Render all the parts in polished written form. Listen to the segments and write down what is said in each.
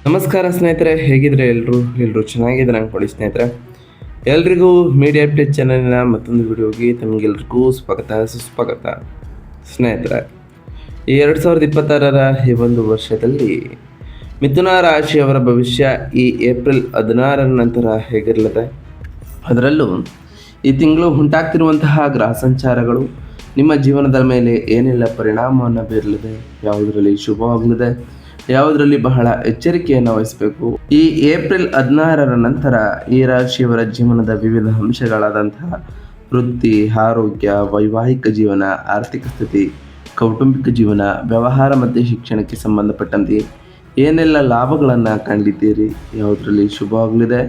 ನಮಸ್ಕಾರ ಸ್ನೇಹಿತರೆ, ಹೇಗಿದ್ರೆ ಎಲ್ಲರೂ ಚೆನ್ನಾಗಿದ್ದಾರೆ ಅನ್ಕೊಳ್ಳಿ ಸ್ನೇಹಿತರೆ. ಎಲ್ರಿಗೂ ಮೀಡಿಯಾ ಅಪ್ಡೇಟ್ ಚಾನಲಿನ ಮತ್ತೊಂದು ವಿಡಿಯೋಗೆ ತಮಗೆಲ್ರಿಗೂ ಸ್ವಾಗತ ಸುಸ್ವಾಗತ. ಸ್ನೇಹಿತರೆ, ಈ 2026ರ ಈ ಒಂದು ವರ್ಷದಲ್ಲಿ ಮಿಥುನ ರಾಶಿಯವರ ಭವಿಷ್ಯ ಈ ಏಪ್ರಿಲ್ 16ರ ನಂತರ ಹೇಗಿರಲಿದೆ, ಅದರಲ್ಲೂ ಈ ತಿಂಗಳು ಉಂಟಾಗ್ತಿರುವಂತಹ ಗ್ರಹ ಸಂಚಾರಗಳು ನಿಮ್ಮ ಜೀವನದ ಮೇಲೆ ಏನೆಲ್ಲ ಪರಿಣಾಮವನ್ನು ಬೀರಲಿದೆ, ಯಾವುದರಲ್ಲಿ ಶುಭವಾಗಲಿದೆ, ಯಾವುದರಲ್ಲಿ ಬಹಳ ಎಚ್ಚರಿಕೆಯನ್ನು ವಹಿಸಬೇಕು. ಈ ಏಪ್ರಿಲ್ 16ರ ನಂತರ ಈ ರಾಶಿಯವರ ಜೀವನದ ವಿವಿಧ ಅಂಶಗಳಾದಂತಹ ವೃತ್ತಿ, ಆರೋಗ್ಯ, ವೈವಾಹಿಕ ಜೀವನ, ಆರ್ಥಿಕ ಸ್ಥಿತಿ, ಕೌಟುಂಬಿಕ ಜೀವನ, ವ್ಯವಹಾರ ಮತ್ತು ಶಿಕ್ಷಣಕ್ಕೆ ಸಂಬಂಧಪಟ್ಟಂತೆ ಏನೆಲ್ಲ ಲಾಭಗಳನ್ನು ಕಂಡಿದ್ದೀರಿ, ಯಾವುದರಲ್ಲಿ ಶುಭವಾಗಲಿದೆ,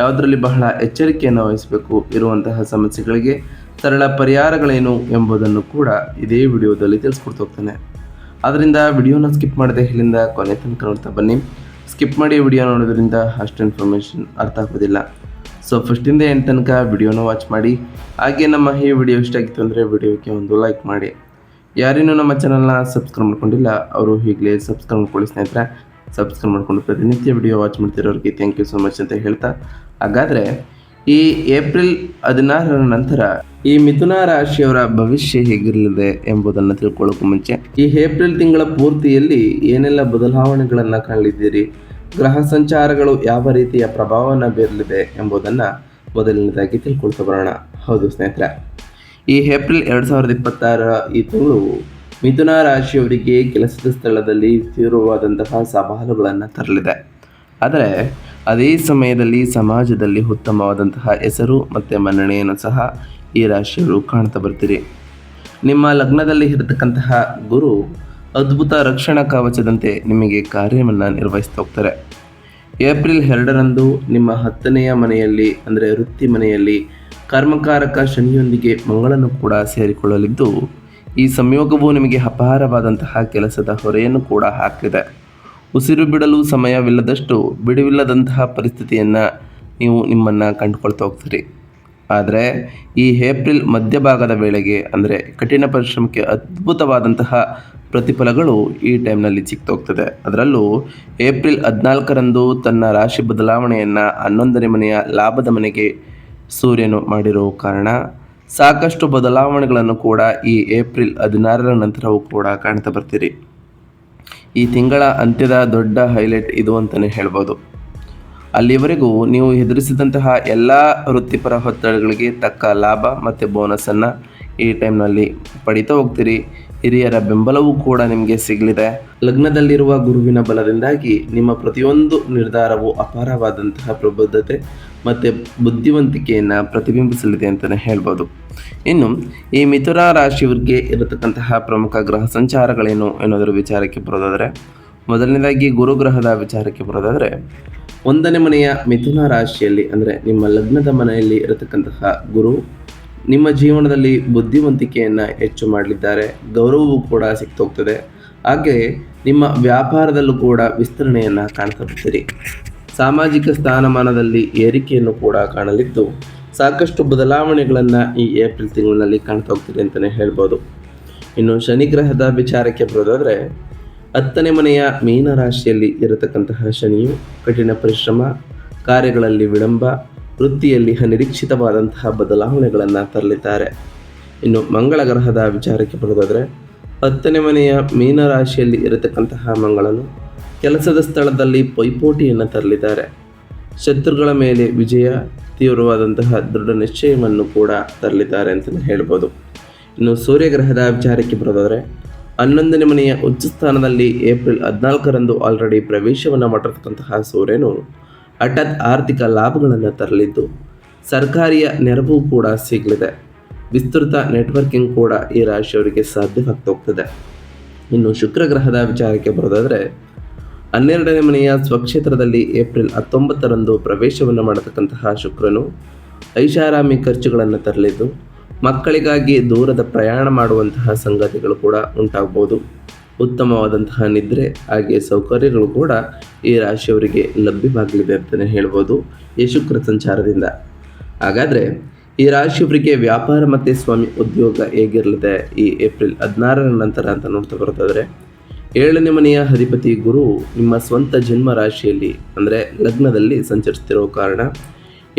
ಯಾವುದರಲ್ಲಿ ಬಹಳ ಎಚ್ಚರಿಕೆಯನ್ನು ವಹಿಸಬೇಕು, ಇರುವಂತಹ ಸಮಸ್ಯೆಗಳಿಗೆ ಸರಳ ಪರಿಹಾರಗಳೇನು ಎಂಬುದನ್ನು ಕೂಡ ಇದೇ ವಿಡಿಯೋದಲ್ಲಿ ತಿಳಿಸ್ಕೊಡ್ತಾ ಹೋಗ್ತಾನೆ. ಆದ್ದರಿಂದ ವಿಡಿಯೋನ ಸ್ಕಿಪ್ ಮಾಡದೆ ಇಲ್ಲಿಂದ ಕೊನೆ ತನಕ ನೋಡ್ತಾ ಬನ್ನಿ. ಸ್ಕಿಪ್ ಮಾಡಿ ವಿಡಿಯೋ ನೋಡೋದ್ರಿಂದ ಅಷ್ಟು ಇನ್ಫಾರ್ಮೇಷನ್ ಅರ್ಥ ಆಗೋದಿಲ್ಲ. ಸೊ ಫಸ್ಟಿಂದ ಎಂಡ್ ತನಕ ವಿಡಿಯೋನ ವಾಚ್ ಮಾಡಿ. ಹಾಗೆ ನಮ್ಮ ಈ ವಿಡಿಯೋ ಇಷ್ಟ ಆಗಿತ್ತು ಅಂದರೆ ವಿಡಿಯೋಕ್ಕೆ ಒಂದು ಲೈಕ್ ಮಾಡಿ. ಯಾರೇನೂ ನಮ್ಮ ಚಾನಲ್ನ ಸಬ್ಸ್ಕ್ರೈಬ್ ಮಾಡ್ಕೊಂಡಿಲ್ಲ ಅವರು ಈಗಲೇ ಸಬ್ಸ್ಕ್ರೈಬ್ ಮಾಡ್ಕೊಳ್ಳಿ ಸ್ನೇಹಿತರೆ. ಸಬ್ಸ್ಕ್ರೈಬ್ ಮಾಡ್ಕೊಂಡು ಪ್ರತಿನಿತ್ಯ ವಿಡಿಯೋ ವಾಚ್ ಮಾಡ್ತಿರೋರಿಗೆ ಥ್ಯಾಂಕ್ ಯು ಸೊ ಮಚ್ ಅಂತ ಹೇಳ್ತಾ, ಹಾಗಾದರೆ ಈ ಏಪ್ರಿಲ್ 16ರ ನಂತರ ಈ ಮಿಥುನ ರಾಶಿಯವರ ಭವಿಷ್ಯ ಹೇಗಿರಲಿದೆ ಎಂಬುದನ್ನು ತಿಳ್ಕೊಳ್ಳೋಕ್ಕೂ ಮುಂಚೆ ಈ ಏಪ್ರಿಲ್ ತಿಂಗಳ ಪೂರ್ತಿಯಲ್ಲಿ ಏನೆಲ್ಲ ಬದಲಾವಣೆಗಳನ್ನು ಕಾಣಲಿದ್ದೀರಿ, ಗ್ರಹ ಸಂಚಾರಗಳು ಯಾವ ರೀತಿಯ ಪ್ರಭಾವವನ್ನು ಬೀರಲಿದೆ ಎಂಬುದನ್ನು ಮೊದಲನೇದಾಗಿ ತಿಳ್ಕೊಳ್ತಾ ಬರೋಣ. ಹೌದು ಸ್ನೇಹಿತರೆ, ಈ ಏಪ್ರಿಲ್ 2026ರ ಈ ತಿಂಗಳು ಮಿಥುನ ರಾಶಿಯವರಿಗೆ ಕೆಲಸದ ಸ್ಥಳದಲ್ಲಿ ತೀವ್ರವಾದಂತಹ ಸವಾಲುಗಳನ್ನು ತರಲಿದೆ. ಆದರೆ ಅದೇ ಸಮಯದಲ್ಲಿ ಸಮಾಜದಲ್ಲಿ ಉತ್ತಮವಾದಂತಹ ಹೆಸರು ಮತ್ತು ಮನ್ನಣೆಯನ್ನು ಸಹ ಈ ರಾಶಿಯವರು ಕಾಣ್ತಾ ಬರ್ತೀರಿ. ನಿಮ್ಮ ಲಗ್ನದಲ್ಲಿ ಇರತಕ್ಕಂತಹ ಗುರು ಅದ್ಭುತ ರಕ್ಷಣಾ ಕವಚದಂತೆ ನಿಮಗೆ ಕಾರ್ಯವನ್ನು ನಿರ್ವಹಿಸ್ತಾ ಹೋಗ್ತಾರೆ. ಏಪ್ರಿಲ್ 2ರಂದು ನಿಮ್ಮ 10ನೆಯ ಮನೆಯಲ್ಲಿ ಅಂದರೆ ವೃತ್ತಿ ಮನೆಯಲ್ಲಿ ಕರ್ಮಕಾರಕ ಶನಿಯೊಂದಿಗೆ ಮಂಗಳನು ಕೂಡ ಸೇರಿಕೊಳ್ಳಲಿದ್ದು, ಈ ಸಂಯೋಗವು ನಿಮಗೆ ಅಪಾರವಾದಂತಹ ಕೆಲಸದ ಹೊರೆಯನ್ನು ಕೂಡ ಹಾಕಿದೆ. ಉಸಿರು ಬಿಡಲು ಸಮಯವಿಲ್ಲದಷ್ಟು ಬಿಡುವಿಲ್ಲದಂತಹ ಪರಿಸ್ಥಿತಿಯನ್ನು ನೀವು ನಿಮ್ಮನ್ನು ಕಂಡುಕೊಳ್ತಾ ಹೋಗ್ತೀರಿ. ಆದರೆ ಈ ಏಪ್ರಿಲ್ ಮಧ್ಯಭಾಗದ ವೇಳೆಗೆ ಅಂದರೆ ಕಠಿಣ ಪರಿಶ್ರಮಕ್ಕೆ ಅದ್ಭುತವಾದಂತಹ ಪ್ರತಿಫಲಗಳು ಈ ಟೈಮ್ನಲ್ಲಿ ಸಿಗ್ತಾ ಹೋಗ್ತದೆ. ಅದರಲ್ಲೂ ಏಪ್ರಿಲ್ 14ರಂದು ತನ್ನ ರಾಶಿ ಬದಲಾವಣೆಯನ್ನು 11ನೇ ಮನೆಯ ಲಾಭದ ಮನೆಗೆ ಸೂರ್ಯನು ಮಾಡಿರೋ ಕಾರಣ ಸಾಕಷ್ಟು ಬದಲಾವಣೆಗಳನ್ನು ಕೂಡ ಈ ಏಪ್ರಿಲ್ 16ರ ನಂತರವೂ ಕೂಡ ಕಾಣ್ತಾ ಬರ್ತೀರಿ. ಈ ತಿಂಗಳ ಅಂತ್ಯದ ದೊಡ್ಡ ಹೈಲೈಟ್ ಇದು ಅಂತಲೇ ಹೇಳ್ಬೋದು. ಅಲ್ಲಿವರೆಗೂ ನೀವು ಎದುರಿಸಿದಂತಹ ಎಲ್ಲ ವೃತ್ತಿಪರ ಒತ್ತಡಗಳಿಗೆ ತಕ್ಕ ಲಾಭ ಮತ್ತು ಬೋನಸನ್ನು ಈ ಟೈಮ್ನಲ್ಲಿ ಪಡಿತಾ ಹೋಗ್ತೀರಿ. ಹಿರಿಯರ ಬೆಂಬಲವೂ ಕೂಡ ನಿಮಗೆ ಸಿಗಲಿದೆ. ಲಗ್ನದಲ್ಲಿರುವ ಗುರುವಿನ ಬಲದಿಂದಾಗಿ ನಿಮ್ಮ ಪ್ರತಿಯೊಂದು ನಿರ್ಧಾರವು ಅಪಾರವಾದಂತಹ ಪ್ರಬುದ್ಧತೆ ಮತ್ತು ಬುದ್ಧಿವಂತಿಕೆಯನ್ನು ಪ್ರತಿಬಿಂಬಿಸಲಿದೆ ಅಂತಲೇ ಹೇಳ್ಬೋದು. ಇನ್ನು ಈ ಮಿಥುನ ರಾಶಿಯವರಿಗೆ ಇರತಕ್ಕಂತಹ ಪ್ರಮುಖ ಗ್ರಹ ಸಂಚಾರಗಳೇನು ಎನ್ನುವುದರ ವಿಚಾರಕ್ಕೆ ಬರೋದಾದರೆ, ಮೊದಲನೇದಾಗಿ ಗುರುಗ್ರಹದ ವಿಚಾರಕ್ಕೆ ಬರೋದಾದರೆ, 1ನೇ ಮನೆಯ ಮಿಥುನ ರಾಶಿಯಲ್ಲಿ ಅಂದರೆ ನಿಮ್ಮ ಲಗ್ನದ ಮನೆಯಲ್ಲಿ ಇರತಕ್ಕಂತಹ ಗುರು ನಿಮ್ಮ ಜೀವನದಲ್ಲಿ ಬುದ್ಧಿವಂತಿಕೆಯನ್ನು ಹೆಚ್ಚು ಮಾಡಲಿದ್ದಾರೆ. ಗೌರವವೂ ಕೂಡ ಸಿಗ್ತಾ ಹೋಗ್ತದೆ. ಹಾಗೆ ನಿಮ್ಮ ವ್ಯಾಪಾರದಲ್ಲೂ ಕೂಡ ವಿಸ್ತರಣೆಯನ್ನು ಕಾಣ್ತಾ ಬರ್ತೀರಿ. ಸಾಮಾಜಿಕ ಸ್ಥಾನಮಾನದಲ್ಲಿ ಏರಿಕೆಯನ್ನು ಕೂಡ ಕಾಣಲಿದ್ದು, ಸಾಕಷ್ಟು ಬದಲಾವಣೆಗಳನ್ನು ಈ ಏಪ್ರಿಲ್ ತಿಂಗಳಿನಲ್ಲಿ ಕಾಣ್ತಾ ಹೋಗ್ತೀರಿ ಅಂತಲೇ ಹೇಳ್ಬೋದು. ಇನ್ನು ಶನಿ ಗ್ರಹದ ವಿಚಾರಕ್ಕೆ ಬರೋದಾದರೆ, 10ನೇ ಮನೆಯ ಮೀನ ರಾಶಿಯಲ್ಲಿ ಇರತಕ್ಕಂತಹ ಶನಿಯು ಕಠಿಣ ಪರಿಶ್ರಮ, ಕಾರ್ಯಗಳಲ್ಲಿ ವಿಳಂಬ, ವೃತ್ತಿಯಲ್ಲಿ ಅನಿರೀಕ್ಷಿತವಾದಂತಹ ಬದಲಾವಣೆಗಳನ್ನು ತರಲಿದ್ದಾರೆ. ಇನ್ನು ಮಂಗಳ ಗ್ರಹದ ವಿಚಾರಕ್ಕೆ ಬರೋದಾದರೆ, 10ನೇ ಮನೆಯ ಮೀನ ರಾಶಿಯಲ್ಲಿ ಇರತಕ್ಕಂತಹ ಮಂಗಳನು ಕೆಲಸದ ಸ್ಥಳದಲ್ಲಿ ಪೈಪೋಟಿಯನ್ನು ತರಲಿದ್ದಾರೆ. ಶತ್ರುಗಳ ಮೇಲೆ ವಿಜಯ, ತೀವ್ರವಾದಂತಹ ದೃಢ ನಿಶ್ಚಯವನ್ನು ಕೂಡ ತರಲಿದ್ದಾರೆ ಅಂತಲೇ ಹೇಳ್ಬೋದು. ಇನ್ನು ಸೂರ್ಯಗ್ರಹದ ವಿಚಾರಕ್ಕೆ ಬರೋದಾದರೆ, 11ನೇ ಮನೆಯ ಉಚ್ಚ ಸ್ಥಾನದಲ್ಲಿ ಏಪ್ರಿಲ್ 14ರಂದು ಆಲ್ರೆಡಿ ಪ್ರವೇಶವನ್ನು ಮಾಡಿರ್ತಕ್ಕಂತಹ ಸೂರ್ಯನು ಹಠಾತ್ ಆರ್ಥಿಕ ಲಾಭಗಳನ್ನು ತರಲಿದ್ದು, ಸರ್ಕಾರಿಯ ನೆರವು ಕೂಡ ಸಿಗಲಿದೆ. ವಿಸ್ತೃತ ನೆಟ್ವರ್ಕಿಂಗ್ ಕೂಡ ಈ ರಾಶಿಯವರಿಗೆ ಸಾಧ್ಯವಾಗ್ತಾ ಹೋಗ್ತದೆ. ಇನ್ನು ಶುಕ್ರ ಗ್ರಹದ ವಿಚಾರಕ್ಕೆ ಬರೋದಾದರೆ, 12ನೇ ಮನೆಯ ಸ್ವಕ್ಷೇತ್ರದಲ್ಲಿ ಏಪ್ರಿಲ್ 19ರಂದು ಪ್ರವೇಶವನ್ನು ಮಾಡತಕ್ಕಂತಹ ಶುಕ್ರನು ಐಷಾರಾಮಿ ಖರ್ಚುಗಳನ್ನು ತರಲಿದ್ದು, ಮಕ್ಕಳಿಗಾಗಿ ದೂರದ ಪ್ರಯಾಣ ಮಾಡುವಂತಹ ಸಂಗತಿಗಳು ಕೂಡ ಉಂಟಾಗ್ಬೋದು. ಉತ್ತಮವಾದಂತಹ ನಿದ್ರೆ ಹಾಗೆ ಸೌಕರ್ಯಗಳು ಕೂಡ ಈ ರಾಶಿಯವರಿಗೆ ಲಭ್ಯವಾಗಲಿದೆ ಅಂತಲೇ ಹೇಳ್ಬೋದು ಈ ಶುಕ್ರ ಸಂಚಾರದಿಂದ. ಹಾಗಾದರೆ ಈ ರಾಶಿಯವರಿಗೆ ವ್ಯಾಪಾರ ಮತ್ತು ಸ್ವಾಮಿ ಉದ್ಯೋಗ ಹೇಗಿರಲಿದೆ ಈ ಏಪ್ರಿಲ್ 16ರ ನಂತರ ಅಂತ ನೋಡ್ತಾ ಬರೋದಾದರೆ, 7ನೇ ಮನೆಯ ಅಧಿಪತಿ ಗುರು ನಿಮ್ಮ ಸ್ವಂತ ಜನ್ಮ ರಾಶಿಯಲ್ಲಿ ಅಂದರೆ ಲಗ್ನದಲ್ಲಿ ಸಂಚರಿಸ್ತಿರೋ ಕಾರಣ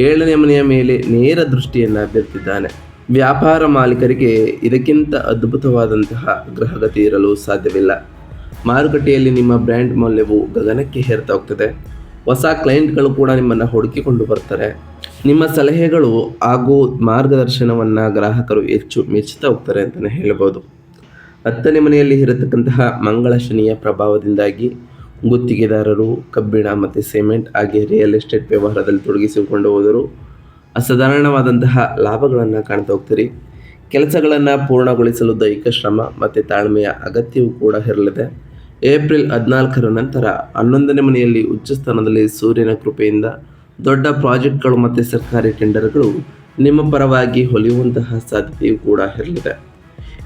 7ನೇ ಮನೆಯ ಮೇಲೆ ನೇರ ದೃಷ್ಟಿಯನ್ನು ಬೀರ್ತಿದ್ದಾನೆ. ವ್ಯಾಪಾರ ಮಾಲೀಕರಿಗೆ ಇದಕ್ಕಿಂತ ಅದ್ಭುತವಾದಂತಹ ಗ್ರಹಗತಿ ಇರಲು ಸಾಧ್ಯವಿಲ್ಲ. ಮಾರುಕಟ್ಟೆಯಲ್ಲಿ ನಿಮ್ಮ ಬ್ರ್ಯಾಂಡ್ ಮೌಲ್ಯವು ಗಗನಕ್ಕೆ ಏರ್ತಾ ಹೋಗ್ತದೆ. ಹೊಸ ಕ್ಲೈಂಟ್ಗಳು ಕೂಡ ನಿಮ್ಮನ್ನು ಹುಡುಕಿಕೊಂಡು ಬರ್ತಾರೆ. ನಿಮ್ಮ ಸಲಹೆಗಳು ಹಾಗೂ ಮಾರ್ಗದರ್ಶನವನ್ನು ಗ್ರಾಹಕರು ಹೆಚ್ಚು ಮೆಚ್ಚುತ್ತಾ ಹೋಗ್ತಾರೆ ಅಂತಲೇ ಹೇಳ್ಬೋದು. 10ನೇ ಮನೆಯಲ್ಲಿ ಇರತಕ್ಕಂತಹ ಮಂಗಳ ಶನಿಯ ಪ್ರಭಾವದಿಂದಾಗಿ ಗುತ್ತಿಗೆದಾರರು, ಕಬ್ಬಿಣ ಮತ್ತು ಸಿಮೆಂಟ್ ಹಾಗೆ ರಿಯಲ್ ಎಸ್ಟೇಟ್ ವ್ಯವಹಾರದಲ್ಲಿ ತೊಡಗಿಸಿಕೊಂಡು ಹೋದರು ಅಸಾಧಾರಣವಾದಂತಹ ಲಾಭಗಳನ್ನು ಕಾಣ್ತಾ ಹೋಗ್ತೀರಿ. ಕೆಲಸಗಳನ್ನು ಪೂರ್ಣಗೊಳಿಸಲು ದೈಹಿಕ ಶ್ರಮ ಮತ್ತು ತಾಳ್ಮೆಯ ಅಗತ್ಯವೂ ಕೂಡ ಇರಲಿದೆ. ಏಪ್ರಿಲ್ 14ರ ನಂತರ 11ನೇ ಮನೆಯಲ್ಲಿ ಉಚ್ಚ ಸ್ಥಾನದಲ್ಲಿ ಸೂರ್ಯನ ಕೃಪೆಯಿಂದ ದೊಡ್ಡ ಪ್ರಾಜೆಕ್ಟ್ಗಳು ಮತ್ತು ಸರ್ಕಾರಿ ಟೆಂಡರ್ಗಳು ನಿಮ್ಮ ಪರವಾಗಿ ಹೊಲಿಯುವಂತಹ ಸಾಧ್ಯತೆಯೂ ಕೂಡ ಇರಲಿದೆ.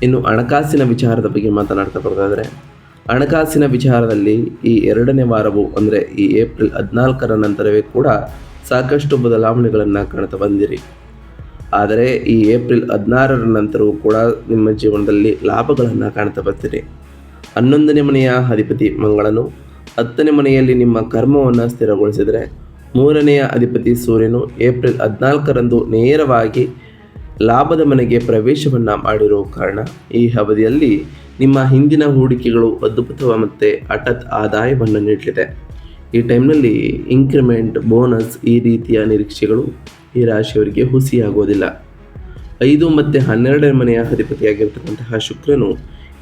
ಇನ್ನು ಹಣಕಾಸಿನ ವಿಚಾರದ ಬಗ್ಗೆ ಮಾತನಾಡ್ತಾ ಬರೋದಾದರೆ, ಹಣಕಾಸಿನ ವಿಚಾರದಲ್ಲಿ ಈ 2ನೇ ವಾರವು ಅಂದರೆ ಈ ಏಪ್ರಿಲ್ 14ರ ನಂತರವೇ ಕೂಡ ಸಾಕಷ್ಟು ಬದಲಾವಣೆಗಳನ್ನು ಕಾಣ್ತಾ ಬಂದಿರಿ. ಆದರೆ ಈ ಏಪ್ರಿಲ್ 16ರ ನಂತರವೂ ಕೂಡ ನಿಮ್ಮ ಜೀವನದಲ್ಲಿ ಲಾಭಗಳನ್ನು ಕಾಣ್ತಾ ಬರ್ತೀರಿ. 11ನೇ ಮನೆಯ ಅಧಿಪತಿ ಮಂಗಳನು 10ನೇ ಮನೆಯಲ್ಲಿ ನಿಮ್ಮ ಕರ್ಮವನ್ನು ಸ್ಥಿರಗೊಳಿಸಿದರೆ, 3ನೆಯ ಅಧಿಪತಿ ಸೂರ್ಯನು ಏಪ್ರಿಲ್ 14ರಂದು ನೇರವಾಗಿ ಲಾಭದ ಮನೆಗೆ ಪ್ರವೇಶವನ್ನು ಮಾಡಿರೋ ಕಾರಣ ಈ ಅವಧಿಯಲ್ಲಿ ನಿಮ್ಮ ಹಿಂದಿನ ಹೂಡಿಕೆಗಳು ಅದ್ಭುತ ಮತ್ತು ಹಠಾತ್ ಆದಾಯವನ್ನು ನೀಡಲಿದೆ. ಈ ಟೈಮ್ನಲ್ಲಿ ಇಂಕ್ರಿಮೆಂಟ್, ಬೋನಸ್ ಈ ರೀತಿಯ ನಿರೀಕ್ಷೆಗಳು ಈ ರಾಶಿಯವರಿಗೆ ಹುಸಿಯಾಗೋದಿಲ್ಲ. 5 ಮತ್ತು 12ನೇ ಮನೆಯ ಅಧಿಪತಿಯಾಗಿರ್ತಕ್ಕಂತಹ ಶುಕ್ರನು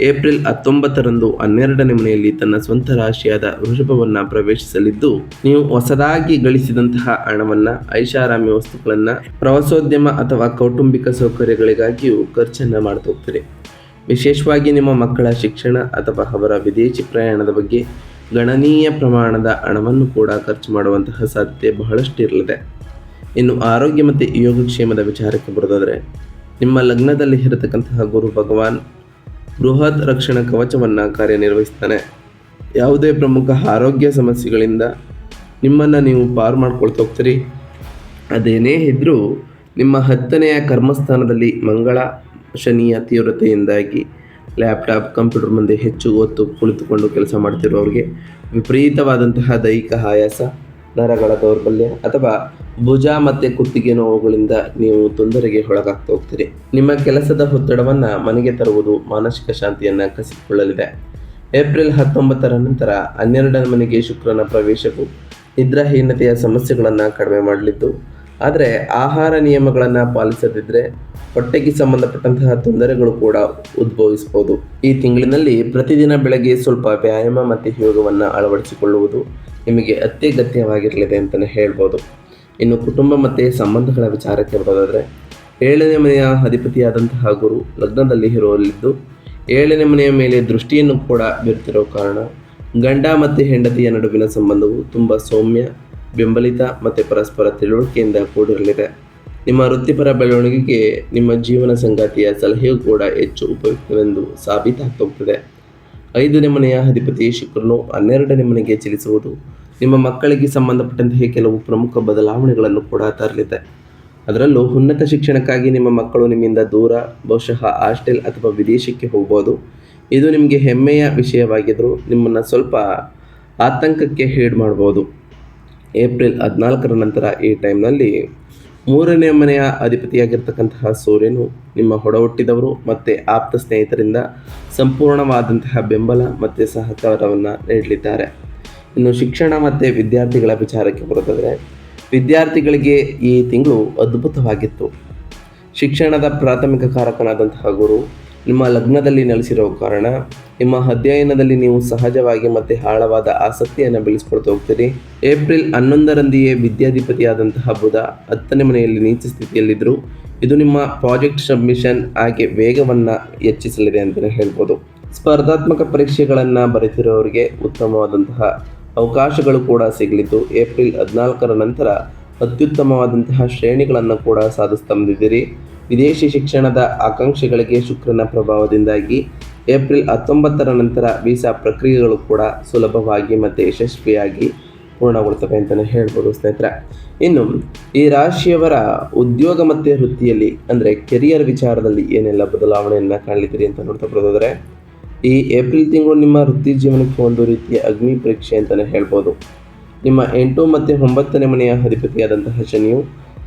ಏಪ್ರಿಲ್ 19ರಂದು 12ನೇ ಮನೆಯಲ್ಲಿ ತನ್ನ ಸ್ವಂತ ರಾಶಿಯಾದ ವೃಷಭವನ್ನು ಪ್ರವೇಶಿಸಲಿದ್ದು, ನೀವು ಹೊಸದಾಗಿ ಗಳಿಸಿದಂತಹ ಹಣವನ್ನು ಐಷಾರಾಮಿ ವಸ್ತುಗಳನ್ನು, ಪ್ರವಾಸೋದ್ಯಮ ಅಥವಾ ಕೌಟುಂಬಿಕ ಸೌಕರ್ಯಗಳಿಗಾಗಿಯೂ ಖರ್ಚನ್ನು ಮಾಡ್ತಾ ಹೋಗ್ತೀರಿ. ವಿಶೇಷವಾಗಿ ನಿಮ್ಮ ಮಕ್ಕಳ ಶಿಕ್ಷಣ ಅಥವಾ ಅವರ ವಿದೇಶಿ ಪ್ರಯಾಣದ ಬಗ್ಗೆ ಗಣನೀಯ ಪ್ರಮಾಣದ ಹಣವನ್ನು ಕೂಡ ಖರ್ಚು ಮಾಡುವಂತಹ ಸಾಧ್ಯತೆ ಬಹಳಷ್ಟು ಇರಲಿದೆ. ಇನ್ನು ಆರೋಗ್ಯ ಮತ್ತು ಯೋಗಕ್ಷೇಮದ ವಿಚಾರಕ್ಕೆ ಬರೋದಾದರೆ, ನಿಮ್ಮ ಲಗ್ನದಲ್ಲಿ ಇರತಕ್ಕಂತಹ ಗುರು ಭಗವಾನ್ ಬೃಹತ್ ರಕ್ಷಣಾ ಕವಚವನ್ನು ಕಾರ್ಯನಿರ್ವಹಿಸ್ತಾನೆ. ಯಾವುದೇ ಪ್ರಮುಖ ಆರೋಗ್ಯ ಸಮಸ್ಯೆಗಳಿಂದ ನಿಮ್ಮನ್ನು ನೀವು ಪಾರು ಮಾಡ್ಕೊಳ್ತಾ ಹೋಗ್ತೀರಿ. ಅದೇನೇ ಇದ್ದರೂ ನಿಮ್ಮ 10ನೆಯ ಕರ್ಮಸ್ಥಾನದಲ್ಲಿ ಮಂಗಳ ಶನಿಯ ತೀವ್ರತೆಯಿಂದಾಗಿ ಲ್ಯಾಪ್ಟಾಪ್, ಕಂಪ್ಯೂಟರ್ ಮುಂದೆ ಹೆಚ್ಚು ಹೊತ್ತು ಕುಳಿತುಕೊಂಡು ಕೆಲಸ ಮಾಡ್ತಿರೋರಿಗೆ ವಿಪರೀತವಾದಂತಹ ದೈಹಿಕ ಆಯಾಸ, ನರಗಳ ದೌರ್ಬಲ್ಯ ಅಥವಾ ಭುಜ ಮತ್ತು ಕುತ್ತಿಗೆ ನೋವುಗಳಿಂದ ನೀವು ತೊಂದರೆಗೆ ಒಳಗಾಗ್ತಾ ಹೋಗ್ತೀರಿ. ನಿಮ್ಮ ಕೆಲಸದ ಒತ್ತಡವನ್ನು ಮನೆಗೆ ತರುವುದು ಮಾನಸಿಕ ಶಾಂತಿಯನ್ನು ಕಸಿದುಕೊಳ್ಳಲಿದೆ. ಏಪ್ರಿಲ್ 19ರ ನಂತರ 12ನೇ ಮನೆಗೆ ಶುಕ್ರನ ಪ್ರವೇಶವು ನಿದ್ರಾಹೀನತೆಯ ಸಮಸ್ಯೆಗಳನ್ನು ಕಡಿಮೆ ಮಾಡಲಿದ್ದು, ಆದರೆ ಆಹಾರ ನಿಯಮಗಳನ್ನು ಪಾಲಿಸದಿದ್ದರೆ ಹೊಟ್ಟೆಗೆ ಸಂಬಂಧಪಟ್ಟಂತಹ ತೊಂದರೆಗಳು ಕೂಡ ಉದ್ಭವಿಸಬಹುದು. ಈ ತಿಂಗಳಿನಲ್ಲಿ ಪ್ರತಿದಿನ ಬೆಳಗ್ಗೆ ಸ್ವಲ್ಪ ವ್ಯಾಯಾಮ ಮತ್ತು ಯೋಗವನ್ನು ಅಳವಡಿಸಿಕೊಳ್ಳುವುದು ನಿಮಗೆ ಅತ್ಯಗತ್ಯವಾಗಿರಲಿದೆ ಅಂತಲೇ ಹೇಳ್ಬೋದು. ಇನ್ನು ಕುಟುಂಬ ಮತ್ತು ಸಂಬಂಧಗಳ ವಿಚಾರಕ್ಕೆ ಬರೋದಾದರೆ, 7ನೇ ಮನೆಯ ಅಧಿಪತಿಯಾದಂತಹ ಗುರು ಲಗ್ನದಲ್ಲಿ ಇರಲಿದ್ದು 7ನೇ ಮನೆಯ ಮೇಲೆ ದೃಷ್ಟಿಯನ್ನು ಕೂಡ ಬೀರ್ತಿರೋ ಕಾರಣ ಗಂಡ ಮತ್ತು ಹೆಂಡತಿಯ ನಡುವಿನ ಸಂಬಂಧವು ತುಂಬ ಸೌಮ್ಯ, ಬೆಂಬಲಿತ ಮತ್ತು ಪರಸ್ಪರ ತಿಳುವಳಿಕೆಯಿಂದ ಕೂಡಿರಲಿದೆ. ನಿಮ್ಮ ವೃತ್ತಿಪರ ಬೆಳವಣಿಗೆಗೆ ನಿಮ್ಮ ಜೀವನ ಸಂಗಾತಿಯ ಸಲಹೆಯೂ ಕೂಡ ಹೆಚ್ಚು ಉಪಯುಕ್ತವೆಂದು ಸಾಬೀತಾಗ್ತಾ ಹೋಗ್ತದೆ. 5ನೇ ಮನೆಯ ಅಧಿಪತಿ ಶುಕ್ರನು 12ನೇ ಮನೆಗೆ ಚಲಿಸುವುದು ನಿಮ್ಮ ಮಕ್ಕಳಿಗೆ ಸಂಬಂಧಪಟ್ಟಂತೆ ಕೆಲವು ಪ್ರಮುಖ ಬದಲಾವಣೆಗಳನ್ನು ಕೂಡ ತರಲಿದೆ. ಅದರಲ್ಲೂ ಉನ್ನತ ಶಿಕ್ಷಣಕ್ಕಾಗಿ ನಿಮ್ಮ ಮಕ್ಕಳು ನಿಮ್ಮಿಂದ ದೂರ, ಬಹುಶಃ ಹಾಸ್ಟೆಲ್ ಅಥವಾ ವಿದೇಶಕ್ಕೆ ಹೋಗ್ಬೋದು. ಇದು ನಿಮಗೆ ಹೆಮ್ಮೆಯ ವಿಷಯವಾಗಿದ್ದರೂ ನಿಮ್ಮನ್ನು ಸ್ವಲ್ಪ ಆತಂಕಕ್ಕೆ ಈಡು ಮಾಡ್ಬೋದು. ಏಪ್ರಿಲ್ 14ರ ನಂತರ ಈ ಟೈಮ್ನಲ್ಲಿ 3ನೇ ಮನೆಯ ಅಧಿಪತಿಯಾಗಿರ್ತಕ್ಕಂತಹ ಸೂರ್ಯನು ನಿಮ್ಮ ಒಡಹುಟ್ಟಿದವರು ಮತ್ತು ಆಪ್ತ ಸ್ನೇಹಿತರಿಂದ ಸಂಪೂರ್ಣವಾದಂತಹ ಬೆಂಬಲ ಮತ್ತು ಸಹಕಾರವನ್ನು ನೀಡಲಿದ್ದಾರೆ. ಇನ್ನು ಶಿಕ್ಷಣ ಮತ್ತು ವಿದ್ಯಾರ್ಥಿಗಳ ವಿಚಾರಕ್ಕೆ ಬರೋದಾದರೆ, ವಿದ್ಯಾರ್ಥಿಗಳಿಗೆ ಈ ತಿಂಗಳು ಅದ್ಭುತವಾಗಿತ್ತು. ಶಿಕ್ಷಣದ ಪ್ರಾಥಮಿಕ ಕಾರಕನಾದಂತಹ ಗುರು ನಿಮ್ಮ ಲಗ್ನದಲ್ಲಿ ನೆಲೆಸಿರೋ ಕಾರಣ ನಿಮ್ಮ ಅಧ್ಯಯನದಲ್ಲಿ ನೀವು ಸಹಜವಾಗಿ ಮತ್ತು ಆಳವಾದ ಆಸಕ್ತಿಯನ್ನು ಬೆಳೆಸ್ಕೊಳ್ತಾ ಹೋಗ್ತೀರಿ. ಏಪ್ರಿಲ್ 11ರಂದಿಯೇ ವಿದ್ಯಾಧಿಪತಿಯಾದಂತಹ ಬುಧ 10ನೇ ಮನೆಯಲ್ಲಿ ನೀಚ ಸ್ಥಿತಿಯಲ್ಲಿದ್ದರೂ ಇದು ನಿಮ್ಮ ಪ್ರಾಜೆಕ್ಟ್ ಸಬ್ಮಿಷನ್ ಹಾಗೆ ವೇಗವನ್ನು ಹೆಚ್ಚಿಸಲಿದೆ ಅಂತಲೇ ಹೇಳ್ಬೋದು. ಸ್ಪರ್ಧಾತ್ಮಕ ಪರೀಕ್ಷೆಗಳನ್ನು ಬರೆತಿರೋರಿಗೆ ಉತ್ತಮವಾದಂತಹ ಅವಕಾಶಗಳು ಕೂಡ ಸಿಗಲಿದ್ದು, ಏಪ್ರಿಲ್ 14ರ ನಂತರ ಅತ್ಯುತ್ತಮವಾದಂತಹ ಶ್ರೇಣಿಗಳನ್ನು ಕೂಡ ಸಾಧಿಸ್ತಾ ಬಂದಿದ್ದೀರಿ. ವಿದೇಶಿ ಶಿಕ್ಷಣದ ಆಕಾಂಕ್ಷೆಗಳಿಗೆ ಶುಕ್ರನ ಪ್ರಭಾವದಿಂದಾಗಿ ಏಪ್ರಿಲ್ 19ರ ನಂತರ ವೀಸಾ ಪ್ರಕ್ರಿಯೆಗಳು ಕೂಡ ಸುಲಭವಾಗಿ ಮತ್ತು ಯಶಸ್ವಿಯಾಗಿ ಪೂರ್ಣಗೊಳ್ತವೆ ಅಂತಲೇ ಹೇಳ್ಬೋದು ಸ್ನೇಹಿತರೆ. ಇನ್ನು ಈ ರಾಶಿಯವರ ಉದ್ಯೋಗ ಮತ್ತು ವೃತ್ತಿಯಲ್ಲಿ ಅಂದರೆ ಕೆರಿಯರ್ ವಿಚಾರದಲ್ಲಿ ಏನೆಲ್ಲ ಬದಲಾವಣೆಯನ್ನು ಕಾಣಲಿದ್ದೀರಿ ಅಂತ ನೋಡ್ತಾ ಬರೋದಾದರೆ, ಈ ಏಪ್ರಿಲ್ ತಿಂಗಳು ನಿಮ್ಮ ವೃತ್ತಿ ಜೀವನಕ್ಕೆ ಒಂದು ರೀತಿಯ ಅಗ್ನಿ ಪರೀಕ್ಷೆ ಅಂತಲೇ ಹೇಳ್ಬೋದು. ನಿಮ್ಮ 8 ಮತ್ತು 9ನೇ ಮನೆಯ ಅಧಿಪತಿಯಾದಂತಹ ಶನಿಯು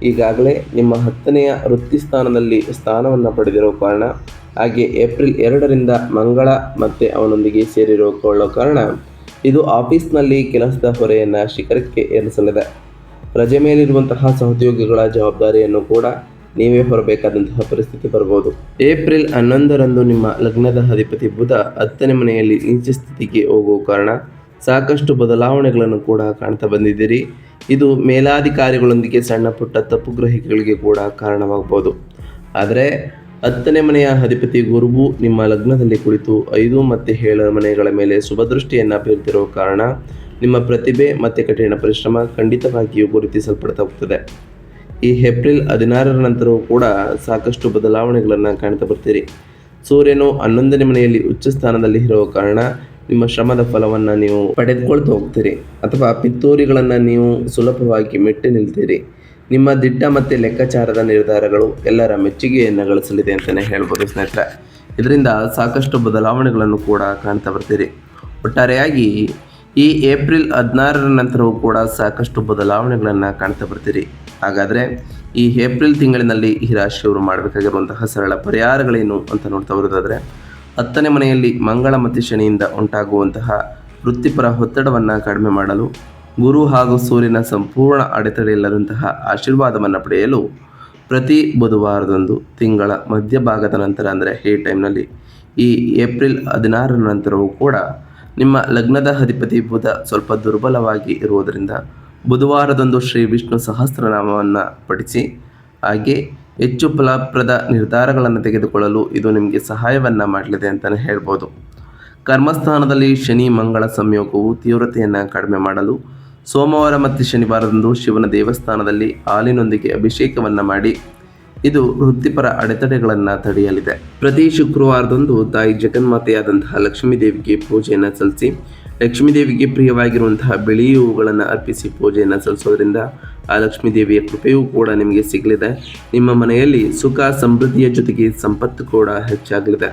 ಈಗಾಗಲೇ ನಿಮ್ಮ 10ನೆಯ ವೃತ್ತಿ ಸ್ಥಾನದಲ್ಲಿ ಸ್ಥಾನವನ್ನು ಪಡೆದಿರೋ ಕಾರಣ, ಹಾಗೆ ಏಪ್ರಿಲ್ 2ರಿಂದ ಮಂಗಳ ಮತ್ತು ಅವನೊಂದಿಗೆ ಸೇರಿಕೊಳ್ಳೋ ಕಾರಣ ಇದು ಆಫೀಸ್ನಲ್ಲಿ ಕೆಲಸದ ಹೊರೆಯನ್ನು ಶಿಖರಕ್ಕೆ ಏರಿಸಲಿದೆ. ರಜೆ ಮೇಲಿರುವಂತಹ ಸಹೋದ್ಯೋಗಿಗಳ ಜವಾಬ್ದಾರಿಯನ್ನು ಕೂಡ ನೀವೇ ಹೊರಬೇಕಾದಂತಹ ಪರಿಸ್ಥಿತಿ ಬರ್ಬೋದು. ಏಪ್ರಿಲ್ 11ರಂದು ನಿಮ್ಮ ಲಗ್ನದ ಅಧಿಪತಿ ಬುಧ 10ನೇ ಮನೆಯಲ್ಲಿ ನೀಚ ಸ್ಥಿತಿಗೆ ಹೋಗುವ ಕಾರಣ ಸಾಕಷ್ಟು ಬದಲಾವಣೆಗಳನ್ನು ಕೂಡ ಕಾಣ್ತಾ ಬಂದಿದ್ದೀರಿ. ಇದು ಮೇಲಾಧಿಕಾರಿಗಳೊಂದಿಗೆ ಸಣ್ಣ ಪುಟ್ಟ ತಪ್ಪು ಗ್ರಹಿಕೆಗಳಿಗೆ ಕೂಡ ಕಾರಣವಾಗಬಹುದು. ಆದರೆ 10ನೇ ಮನೆಯ ಅಧಿಪತಿ ಗುರುವು ನಿಮ್ಮ ಲಗ್ನದಲ್ಲಿ ಕುಳಿತು 5 ಮತ್ತು 7 ಮನೆಗಳ ಮೇಲೆ ಶುಭದೃಷ್ಟಿಯನ್ನು ಬೀರ್ತಿರೋ ಕಾರಣ ನಿಮ್ಮ ಪ್ರತಿಭೆ ಮತ್ತು ಕಠಿಣ ಪರಿಶ್ರಮ ಖಂಡಿತವಾಗಿಯೂ ಗುರುತಿಸಲ್ಪಡ್ತಾ ಹೋಗ್ತದೆ. ಈ ಏಪ್ರಿಲ್ 16ರ ನಂತರವೂ ಕೂಡ ಸಾಕಷ್ಟು ಬದಲಾವಣೆಗಳನ್ನು ಕಾಣ್ತಾ ಬರ್ತೀರಿ. ಸೂರ್ಯನು 11ನೇ ಮನೆಯಲ್ಲಿ ಉಚ್ಚ ಸ್ಥಾನದಲ್ಲಿ ಇರೋ ಕಾರಣ ನಿಮ್ಮ ಶ್ರಮದ ಫಲವನ್ನು ನೀವು ಪಡೆದುಕೊಳ್ತಾ ಹೋಗ್ತೀರಿ, ಅಥವಾ ಪಿತ್ತೂರಿಗಳನ್ನು ನೀವು ಸುಲಭವಾಗಿ ಮೆಟ್ಟಿ ನಿಲ್ತೀರಿ. ನಿಮ್ಮ ದಿಟ್ಟ ಮತ್ತು ಲೆಕ್ಕಾಚಾರದ ನಿರ್ಧಾರಗಳು ಎಲ್ಲರ ಮೆಚ್ಚುಗೆಯನ್ನು ಗಳಿಸಲಿದೆ ಅಂತಲೇ ಹೇಳ್ಬೋದು ಸ್ನೇಹಿತರೆ. ಇದರಿಂದ ಸಾಕಷ್ಟು ಬದಲಾವಣೆಗಳನ್ನು ಕೂಡ ಕಾಣ್ತಾ ಬರ್ತೀರಿ. ಒಟ್ಟಾರೆಯಾಗಿ ಈ ಏಪ್ರಿಲ್ 16ರ ನಂತರವೂ ಕೂಡ ಸಾಕಷ್ಟು ಬದಲಾವಣೆಗಳನ್ನು ಕಾಣ್ತಾ ಬರ್ತೀರಿ. ಹಾಗಾದರೆ ಈ ಏಪ್ರಿಲ್ ತಿಂಗಳಿನಲ್ಲಿ ಈ ರಾಶಿಯವರು ಮಾಡಬೇಕಾಗಿರುವಂತಹ ಸರಳ ಪರಿಹಾರಗಳೇನು ಅಂತ ನೋಡ್ತಾ ಬರೋದಾದರೆ, 10ನೇ ಮನೆಯಲ್ಲಿ ಮಂಗಳ ಮತ್ತು ಶನಿಯಿಂದ ಉಂಟಾಗುವಂತಹ ವೃತ್ತಿಪರ ಒತ್ತಡವನ್ನು ಕಡಿಮೆ ಮಾಡಲು, ಗುರು ಹಾಗೂ ಸೂರ್ಯನ ಸಂಪೂರ್ಣ ಅಡೆತಡೆ ಇಲ್ಲದಂತಹ ಆಶೀರ್ವಾದವನ್ನು ಪಡೆಯಲು ಪ್ರತಿ ಬುಧವಾರದಂದು ತಿಂಗಳ ಮಧ್ಯಭಾಗದ ನಂತರ, ಅಂದರೆ ಈ ಟೈಮ್ನಲ್ಲಿ ಈ ಏಪ್ರಿಲ್ 16ರ ನಂತರವೂ ಕೂಡ ನಿಮ್ಮ ಲಗ್ನದ ಅಧಿಪತಿ ಬುಧ ಸ್ವಲ್ಪ ದುರ್ಬಲವಾಗಿ ಇರುವುದರಿಂದ ಬುಧವಾರದಂದು ಶ್ರೀ ವಿಷ್ಣು ಸಹಸ್ರನಾಮವನ್ನು ಪಠಿಸಿ, ಹಾಗೆ ಹೆಚ್ಚು ಫಲಪ್ರದ ನಿರ್ಧಾರಗಳನ್ನು ತೆಗೆದುಕೊಳ್ಳಲು ಇದು ನಿಮಗೆ ಸಹಾಯವನ್ನು ಮಾಡಲಿದೆ ಅಂತಲೇ ಹೇಳ್ಬೋದು. ಕರ್ಮಸ್ಥಾನದಲ್ಲಿ ಶನಿ ಮಂಗಳ ಸಂಯೋಗವು ತೀವ್ರತೆಯನ್ನು ಕಡಿಮೆ ಮಾಡಲು ಸೋಮವಾರ ಮತ್ತು ಶನಿವಾರದಂದು ಶಿವನ ದೇವಸ್ಥಾನದಲ್ಲಿ ಹಾಲಿನೊಂದಿಗೆ ಅಭಿಷೇಕವನ್ನು ಮಾಡಿ ಇದು ವೃತ್ತಿಪರ ಅಡೆತಡೆಗಳನ್ನು ತಡೆಯಲಿದೆ. ಪ್ರತಿ ಶುಕ್ರವಾರದಂದು ತಾಯಿ ಜಗನ್ಮಾತೆಯಾದಂತಹ ಲಕ್ಷ್ಮೀ ದೇವಿಗೆ ಪೂಜೆಯನ್ನು ಸಲ್ಲಿಸಿ, ಲಕ್ಷ್ಮೀ ದೇವಿಗೆ ಪ್ರಿಯವಾಗಿರುವಂತಹ ಬಿಳಿ ಹೂವುಗಳನ್ನು ಅರ್ಪಿಸಿ ಪೂಜೆಯನ್ನು ಸಲ್ಲಿಸೋದ್ರಿಂದ ಆ ಲಕ್ಷ್ಮೀ ದೇವಿಯ ಕೃಪೆಯೂ ಕೂಡ ನಿಮಗೆ ಸಿಗಲಿದೆ. ನಿಮ್ಮ ಮನೆಯಲ್ಲಿ ಸುಖ ಸಮೃದ್ಧಿಯ ಜೊತೆಗೆ ಸಂಪತ್ತು ಕೂಡ ಹೆಚ್ಚಾಗಲಿದೆ.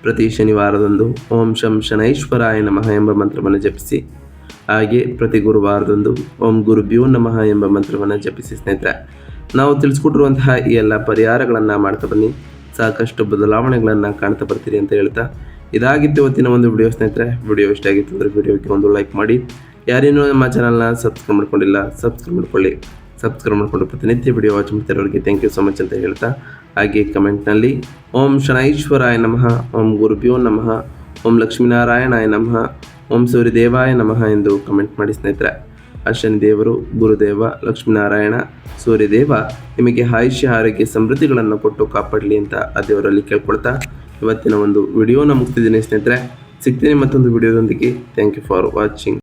ಪ್ರತಿ ಶನಿವಾರದಂದು ಓಂ ಶಂ ಶನೈಶ್ವರಾಯ ನಮಃ ಎಂಬ ಮಂತ್ರವನ್ನು ಜಪಿಸಿ, ಹಾಗೆ ಪ್ರತಿ ಗುರುವಾರದಂದು ಓಂ ಗುರುಭ್ಯೋ ನಮಃ ಎಂಬ ಮಂತ್ರವನ್ನು ಜಪಿಸಿ. ಸ್ನೇಹಿತರೆ, ನಾವು ತಿಳಿಸ್ಕೊಟ್ಟಿರುವಂತಹ ಈ ಎಲ್ಲ ಪರಿಹಾರಗಳನ್ನು ಮಾಡ್ತಾ ಬನ್ನಿ, ಸಾಕಷ್ಟು ಬದಲಾವಣೆಗಳನ್ನು ಕಾಣ್ತಾ ಬರ್ತೀರಿ ಅಂತ ಹೇಳ್ತಾ ಇದಾಗಿತ್ತು ಇವತ್ತಿನ ಒಂದು ವಿಡಿಯೋ. ಸ್ನೇಹಿತರೆ, ವಿಡಿಯೋ ಇಷ್ಟ ಆಗಿತ್ತು ಅಂದರೆ ವಿಡಿಯೋಗೆ ಒಂದು ಲೈಕ್ ಮಾಡಿ. ಯಾರೇನೂ ನಮ್ಮ ಚಾನಲ್ನ ಸಬ್ಸ್ಕ್ರೈಬ್ ಮಾಡ್ಕೊಂಡಿಲ್ಲ, ಸಬ್ಸ್ಕ್ರೈಬ್ ಮಾಡ್ಕೊಳ್ಳಿ. ಸಬ್ಸ್ಕ್ರೈಬ್ ಮಾಡಿಕೊಂಡು ಪ್ರತಿನಿತ್ಯ ವಿಡಿಯೋ ವಾಚ್ ಮಾಡ್ತಿರೋರಿಗೆ ಥ್ಯಾಂಕ್ ಯು ಸೊ ಮಚ್ ಅಂತ ಹೇಳ್ತಾ, ಹಾಗೆ ಕಮೆಂಟ್ನಲ್ಲಿ ಓಂ ಶನೈಶ್ವರಾಯ ನಮಃ, ಓಂ ಗುರುಭ್ಯೋ ನಮಃ, ಓಂ ಲಕ್ಷ್ಮೀನಾರಾಯಣಾಯ ನಮಃ, ಓಂ ಸೂರ್ಯದೇವಾಯ ನಮಃ ಎಂದು ಕಮೆಂಟ್ ಮಾಡಿ. ಸ್ನೇಹಿತರೆ, ಆ ಶನಿದೇವರು, ಗುರುದೇವ, ಲಕ್ಷ್ಮೀನಾರಾಯಣ, ಸೂರ್ಯದೇವ ನಿಮಗೆ ಆಯುಷ್ಯ ಆರೋಗ್ಯ ಸಮೃದ್ಧಿಗಳನ್ನು ಕೊಟ್ಟು ಕಾಪಾಡಲಿ ಅಂತ ಆ ದೇವರಲ್ಲಿ ಕೇಳ್ಕೊಳ್ತಾ ಇವತ್ತಿನ ಒಂದು ವಿಡಿಯೋನ ಮುಗಿಸ್ತಿದ್ದೀನಿ. ಸ್ನೇಹಿತರೆ, ಸಿಗ್ತೀನಿ ಮತ್ತೊಂದು ವಿಡಿಯೋದೊಂದಿಗೆ. Thank you for watching.